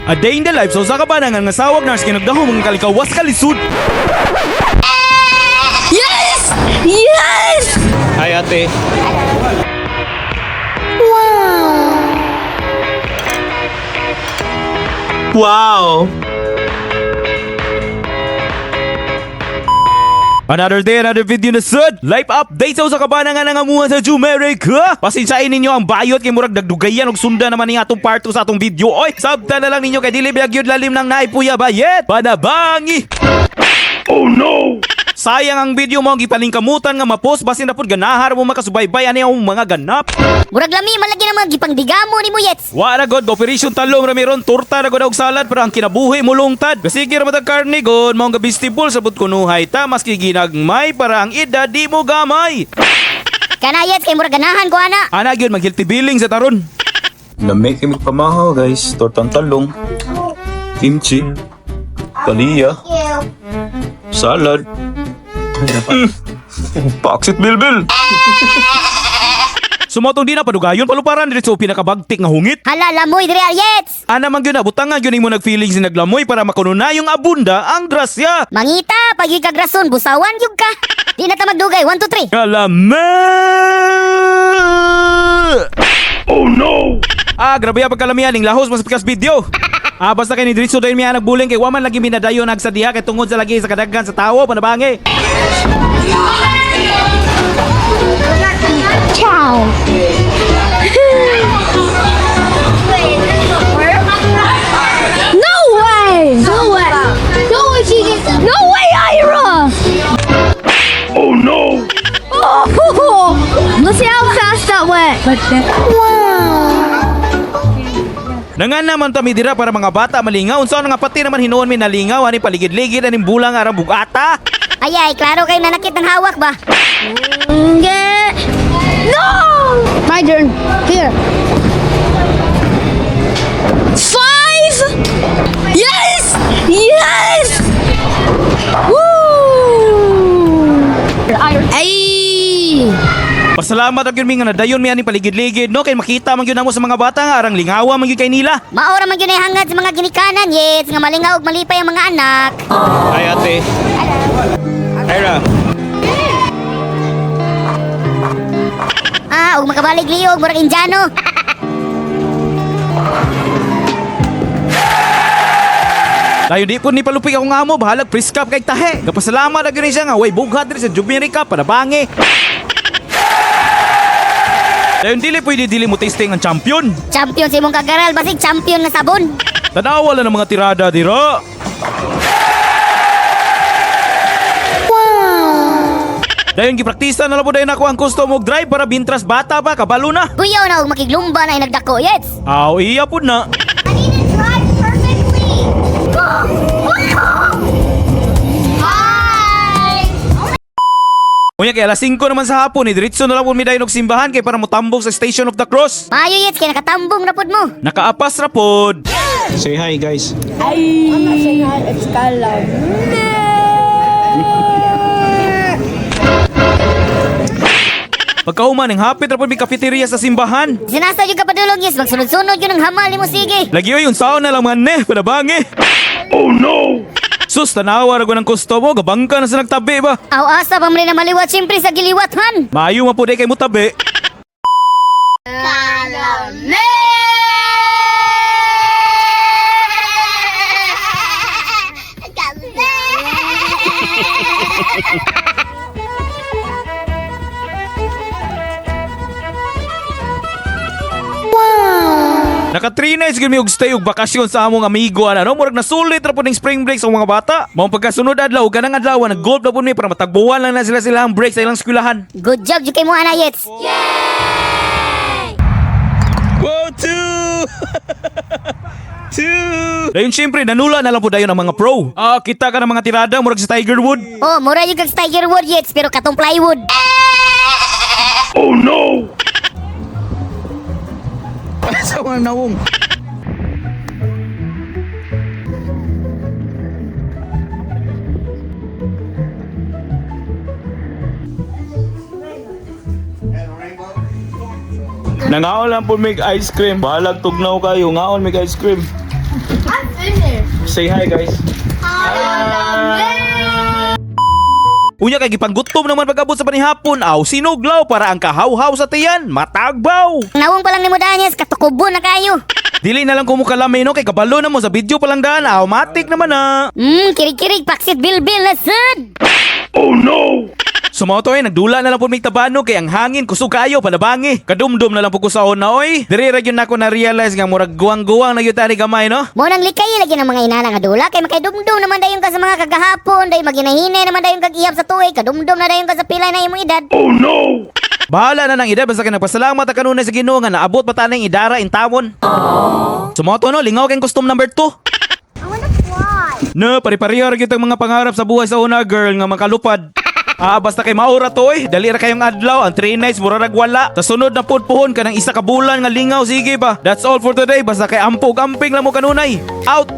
A day in the life sa usa ka bana nga nasawag nurse kinagdaho mga kalikawas kalisod. Yes! Yes! Ay ate. Wow! Another day, another video na sud. Life update sa usa ka bana nga nangamuhan sa Jumerica. Pasensyain ninyo ang bayot kay murag dagdugayan og sunda naman ni atong part 2 sa atong video. Oy, sabta na lang ninyo kay dili biag gyud lalim nang naipuya bayet. Banabangi. Oh no! Sayang ang video mo ang gipalingkamutan nga ma-post basin na pud ganahar mo makasubaybay ani ang mga ganap. Murag lami man lagi na mga gipangdigamo ni mo yets. Wala god operation talong ramiron torta ra god og salad pero ang kinabuhi mo lungtad. Sige ra matag karne god mao nga vegetables sabot kunuhay ta maski ginagmay para ang edad di mo gamay. Kana yets kay murag ganahan ko ana. Ana gyud mag healthy billing sa taron. Lamig kami pamahaw guys, tortang talong, kimchi, taliya, salad. Paksit bilbil. Sumotong di na padugayon paluparan diretso pinakabagtik nga hungit. Hala lamoy diri yets. Ana man gyud na butangan gyud mo nag-feelings ni naglamoy para makuno na yung abunda ang grasya. Mangita pag ikagrason busawan gyud ka. Di na ta magdugay 1 2 3. Kalama! Oh no! Grabe ang pagkalamihan ning lahos mas pikas video. Basta kay ni diretso dayon miya nagbuling kay waman lagi minadayon nagsadiha kay tungod sa lagi sa kadaghan sa tawo panabangi. Ciao. No way! No way! No way, Chicken! No way, Ira! Oh no! Oh! Let's see how fast that went. Wow! Nangan naman tami dira para mga bata malingaw. Unsa nga pati naman hinuon mi nalingaw ani paligid-ligid aning bulang arang bugata. Ay, klaro kayo nanakit ng hawak ba? No! My turn. Here. 5! Yes! Yes! Woo! Ay! Pasalamat og gyud mi nga nadayon mi ani paligid-ligid no kay makita man gyud namo sa mga bata nga arang lingawa man gyud kay nila. Maora man yun ay hangad sa mga ginikanan, yes, nga malingaw og malipay ang mga anak. Ay ate. Ira. Og makabalik liog, murag Indiano. Tayo di po ni palupig akong amo bahalag priskap kay tahe. Kapasalamat og gyud siya nga way bughat diri sa Jumerica para bangi. Dayon dili mo tasting ang champion. Champion si mong kagaral, basig champion na sabon. Tanawa lang ng mga tirada dira. Dayon gipraktisa na lang po dayon ako ang custom og drive para bintras bata pa kabalo na. Kuyaw na og makiglumba na ay nagdako, yes. Iya po na. I need to drive perfectly. Hi! Unya kay alas 5 naman sa hapon ni diretso na lang po mi dayon og simbahan kay para motambong sa Station of the Cross. Maayo yes, kaya nakatambong na pod mo. Nakaapas ra pod. Say hi guys. I'm not saying hi, it's Kala. Pagkahuman ning hapit ra pod mi cafeteria sa simbahan. Sinasa yung kapadulog, yes, magsunod-sunod yun ang hamal ni mo, sige. Lagi yun saon na lang manne para bangi. Oh no! Sus, tanawa ra ko ng kustomo, gabangka na sa nagtabi ba? Aw asa pa man na maliwat, siyempre sa giliwat, han. Maayo man po day kay mutabi. Naka 3 nights gyud mi og stay og bakasyon sa among amigo ano, murag nasulit ra pud ning spring break sa mga bata. Mao pagkasunod adlaw kanang adlaw nag-golf na pud mi para matagbuwan lang na sila ang break sa ilang eskwelahan. Good job, kay mo, ana, yes. Go two! Two! Dayon siyempre nanula na lang po dayon ang mga pro. Kita ka ng mga tirada murag sa Tiger Wood. Oh, mura yung kag Tiger Wood, yes, pero katong plywood. Oh no! Sa mga nawong. Nangaon lang po mig ice cream. Balag tugnaw kayo, ngaon mig ice cream. Say hi guys. Unya kay gipanggutom naman pag-abot sa panihapon, aw sinuglaw para ang kahaw-haw sa tiyan matagbaw. Nawong pa lang ni mo danyes, katukubo na kayo. Dili na lang ko mo kalamay no kay kabalo na mo sa video pa lang daan, aw matik naman na. Kirig-kirig, paksit bilbil na sud. Sumoto nagdula na lang po may tabano kay ang hangin kusog kayo panabangi. Kadumdum na lang po kusahon na oy. Diri ra gyud nako na realize nga murag guwang-guwang na gyud tani gamay no. Mo nang likay lagi ng mga inana nga dula kay makaydumdum naman dayon ka sa mga kagahapon, dayon maginahinay naman dayon kag iyap sa tuig, kadumdum na dayon ka sa pilay na imong edad. Bahala na ng edad basta ka nagpasalamat ka kanunay sa Ginoo nga naabot pa tanang idara in tawon. Sumoto no lingaw kay custom number 2. No, pare-pareho ra gyud ang mga pangarap sa buhay sa una girl nga makalupad. Basta kay maura to dali ra kayong adlaw, ang 3 nights mura rag wala. Sa sunod na pudpuhon ka ng isa ka bulan nga lingaw, sige ba. That's all for today, basta kay ampog-amping lang mo kanunay. Out!